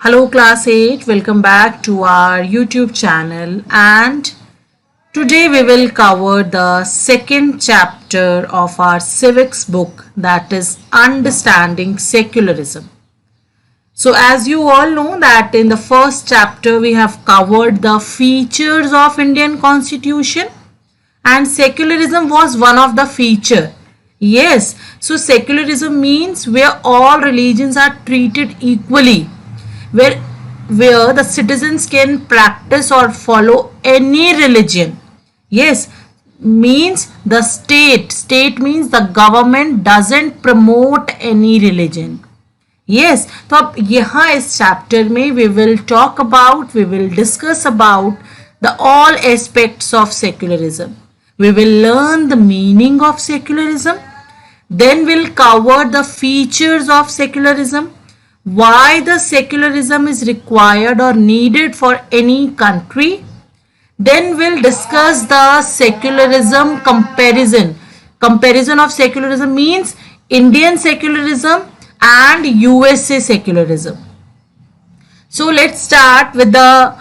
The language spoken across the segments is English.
Hello class 8, welcome back to our YouTube channel, and today we will cover the second chapter of our civics book, that is Understanding Secularism. So as you all know that in the first chapter we have covered the features of Indian Constitution and secularism was one of the feature. Yes, so secularism means where all religions are treated equally, where the citizens can practice or follow any religion. Yes, means the state means the government doesn't promote any religion. Yes, तो अब यहाँ इस chapter में we will discuss about the all aspects of secularism. We will learn the meaning of secularism, then we'll cover the features of secularism, why the secularism is required or needed for any country. Then we'll discuss the secularism comparison of secularism means Indian secularism and USA secularism. So let's start with the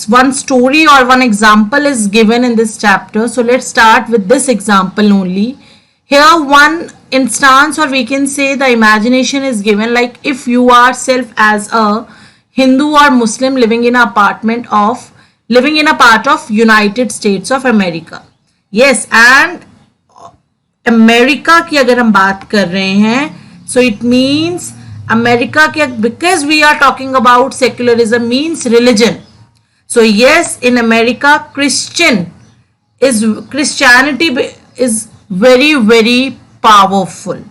one story or one example is given in this chapter. So let's start with this example only. Here one instance, or we can say the imagination is given, like if you are self as a Hindu or Muslim living in a part of United States of America. Yes, and America की अगर हम बात कर रहे हैं, so it means America के, because we are talking about secularism means religion. So yes, in America Christianity is very powerful.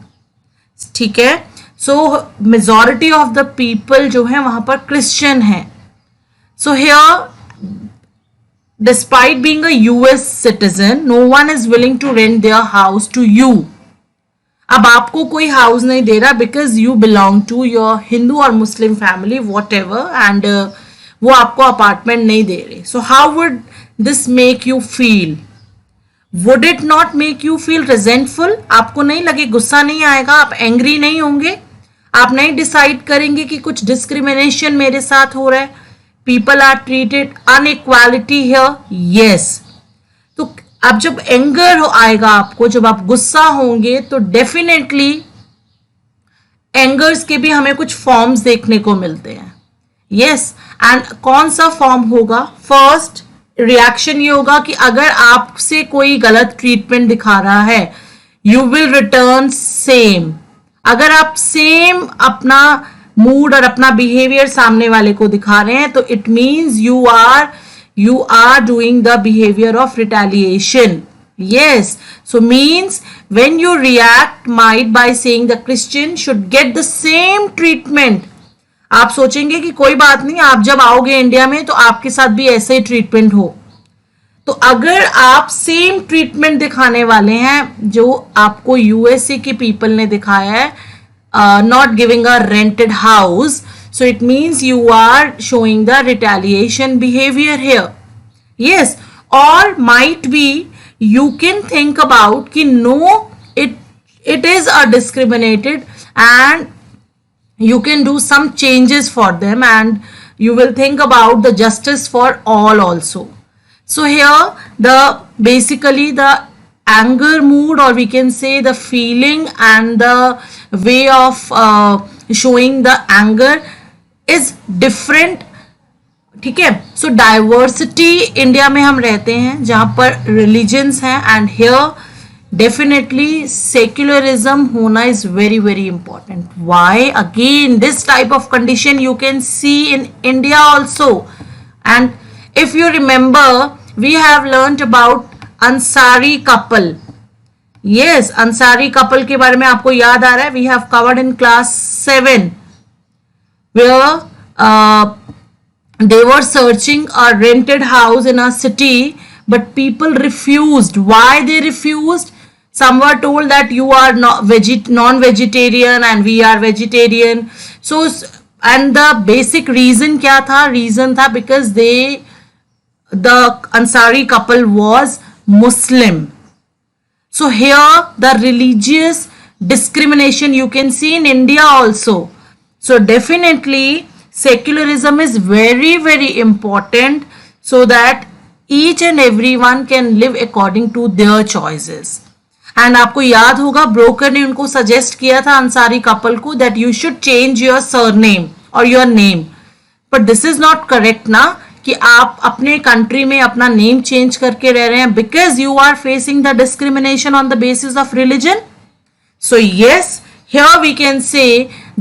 ठीक है, so majority of the people जो है वहां पर क्रिश्चियन है. So here despite being a US citizen, no one is willing to rent their house to you. अब आपको कोई हाउस नहीं दे रहा because you belong to your Hindu और Muslim family whatever, and वो आपको अपार्टमेंट नहीं दे रहे. So how would this make you feel? Would it not make you feel resentful? आपको नहीं लगे, गुस्सा नहीं आएगा, आप एंग्री नहीं होंगे, आप नहीं डिसाइड करेंगे कि कुछ डिस्क्रिमिनेशन मेरे साथ हो रहा है, people are treated inequality here. Yes, तो अब जब एंगर आएगा आपको, जब आप गुस्सा होंगे, तो डेफिनेटली एंगर्स के भी हमें कुछ फॉर्म्स देखने को मिलते हैं. यस, एंड कौन सा फॉर्म होगा? फर्स्ट रिएक्शन ये होगा कि अगर आपसे कोई गलत ट्रीटमेंट दिखा रहा है, यू विल रिटर्न सेम. अगर आप सेम अपना मूड और अपना बिहेवियर सामने वाले को दिखा रहे हैं, तो it means you are doing the behavior of retaliation. Yes, so means when you react might by saying the Christian should get the same treatment, आप सोचेंगे कि कोई बात नहीं, आप जब आओगे इंडिया में तो आपके साथ भी ऐसे ही ट्रीटमेंट हो. तो अगर आप सेम ट्रीटमेंट दिखाने वाले हैं जो आपको यूएसए के पीपल ने दिखाया है, not giving a rented house, so it means you are showing the retaliation behaviour here. Yes, और might be you can think about कि no, it is a discriminated and you can do some changes for them, and you will think about the justice for all also. So here basically the anger mood, or we can say the feeling and the way of showing the anger is different. ठीक है, so diversity India में हम रहते हैं जहां पर religions हैं, and here definitely secularism होना is very important. Why? Again, this type of condition you can see in India also. And if you remember, we have learnt about Ansari couple. Yes, Ansari couple के बारे में आपको याद आ रहा है, we have covered in class 7, where they were searching a rented house in a city, but people refused. Why they refused? Some were told that you are non-vegetarian and we are vegetarian. So, and the basic reason क्या था? Reason था because the Ansari couple was Muslim. So here the religious discrimination you can see in India also. So definitely secularism is very very important so that each and everyone can live according to their choices. And आपको याद होगा broker ने उनको suggest किया था Ansari couple को that you should change your surname और your name, but this is not correct ना कि आप अपने कंट्री में अपना नेम चेंज करके रह रहे हैं because you are facing the discrimination on the basis of religion. So yes, here we can say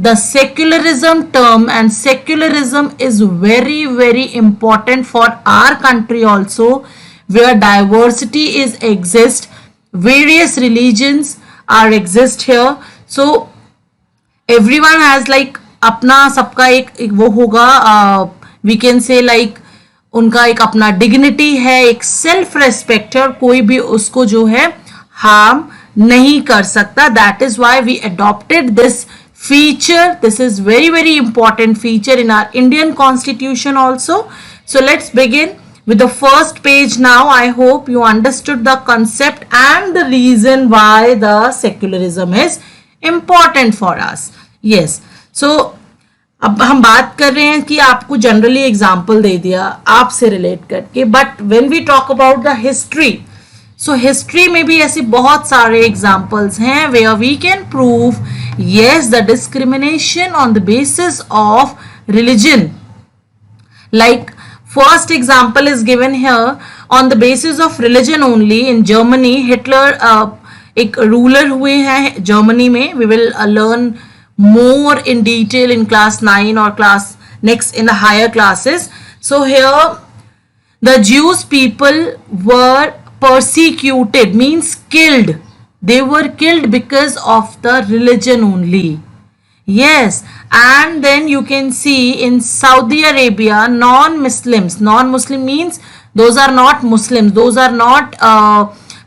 the secularism term, and secularism is very very important for our country also, where diversity is exist, various religions are exist here, so everyone has like अपना सबका एक वो होगा, we can say like उनका एक अपना dignity है, एक सेल्फ रेस्पेक्ट है और कोई भी उसको जो है हार्म नहीं कर सकता. That is why we adopted this feature. This is very very important feature in our Indian constitution also. So let's begin with the first page now. I hope you understood the concept and the reason why the secularism is important for us. Yes, so अब हम बात कर रहे हैं कि आपको generally example दे दिया आपसे रिलेट करके, but when we talk about the history, so history में भी ऐसे बहुत सारे एग्जाम्पल्स हैं where we can prove yes the discrimination on the basis of religion. Like first example is given here on the basis of religion only. In Germany, Hitler एक ruler हुए हैं Germany में. We will learn more in detail in class 9 or class next in the higher classes. So here the Jewish people were persecuted, means killed. They were killed because of the religion only. Yes, and then you can see in Saudi Arabia, non-Muslim means those are not Muslims, those are not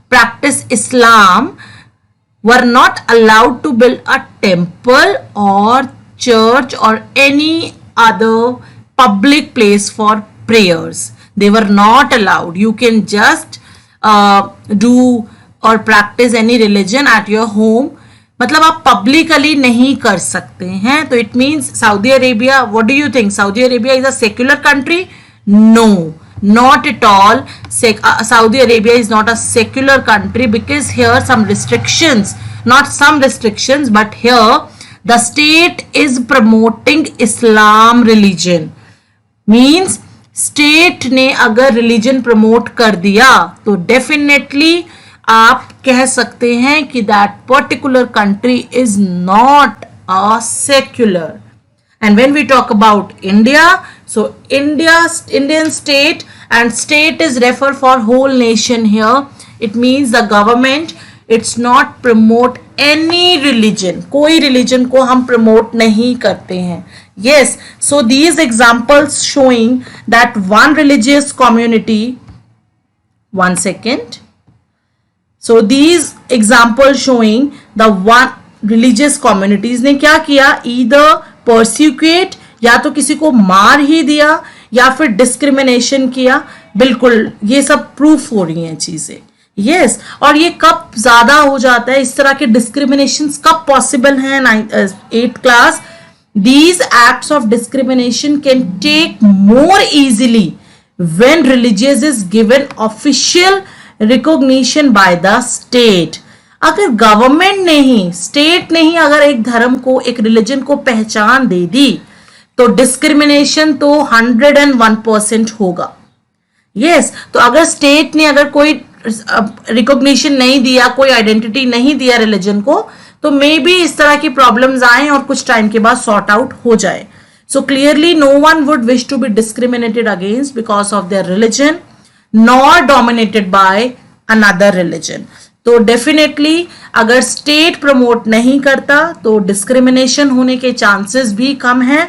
practice Islam, were not allowed to build a temple or church or any other public place for prayers. They were not allowed. You can just do और practise any religion at your home, मतलब आप publicly नहीं कर सकते हैं. तो it means Saudi Arabia, what do you think, Saudi Arabia is a secular country? No, not at all. Saudi Arabia is not a secular country because here some restrictions, not some restrictions, but here the state is promoting Islam religion. Means state ने अगर religion promote कर दिया तो definitely आप कह सकते हैं कि that particular country is not a secular. And when we talk about India, so Indian state, and state is refer for whole nation here. It means the government, it's not promote any religion. कोई religion को हम promote नहीं करते हैं. Yes, so these examples showing that one religious community, one second. So these examples showing the one religious communities ने क्या किया, either persecute, या तो किसी को मार ही दिया या फिर discrimination किया. बिल्कुल ये सब प्रूफ हो रही हैं चीजें. Yes, और ये कब ज्यादा हो जाता है, इस तरह के discriminations कब possible हैं 8th class. These acts of discrimination can take more easily when religious is given official recognition by the state. अगर गवर्नमेंट ने ही, स्टेट ने ही अगर एक धर्म को, एक रिलीजन को पहचान दे दी तो डिस्क्रिमिनेशन तो 101% होगा. यस, तो अगर स्टेट ने अगर कोई रिकॉग्निशन नहीं दिया, कोई आइडेंटिटी नहीं दिया रिलीजन को, तो मे बी इस तरह की प्रॉब्लम्स आए और कुछ टाइम के बाद सॉर्ट आउट हो जाए. So clearly no one would wish to be discriminated against because of their religion nor dominated by another religion. तो डेफिनेटली अगर स्टेट प्रमोट नहीं करता तो डिस्क्रिमिनेशन होने के चांसेस भी कम हैं,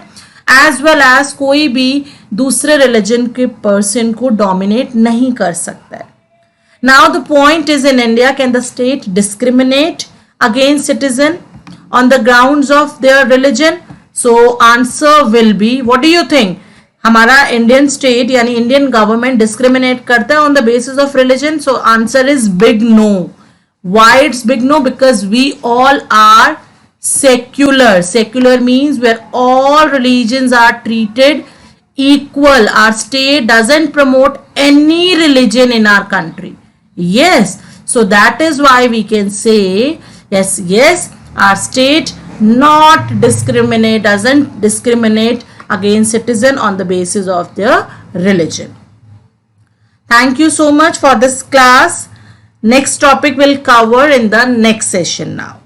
एज वेल एज कोई भी दूसरे रिलीजन के पर्सन को डोमिनेट नहीं कर सकता है. Now the point is in India, can the state discriminate against citizen on the grounds of their religion? So answer will be, what do you think, हमारा इंडियन स्टेट यानी Indian government discriminate करता है on the basis of religion? So answer is big no. Why it's big no? Because we all are Secular. Secular means where all religions are treated equal. Our state doesn't promote any religion in our country. Yes. So that is why we can say, yes, our state doesn't discriminate against citizen on the basis of their religion. Thank you so much for this class. Next topic we'll cover in the next session now.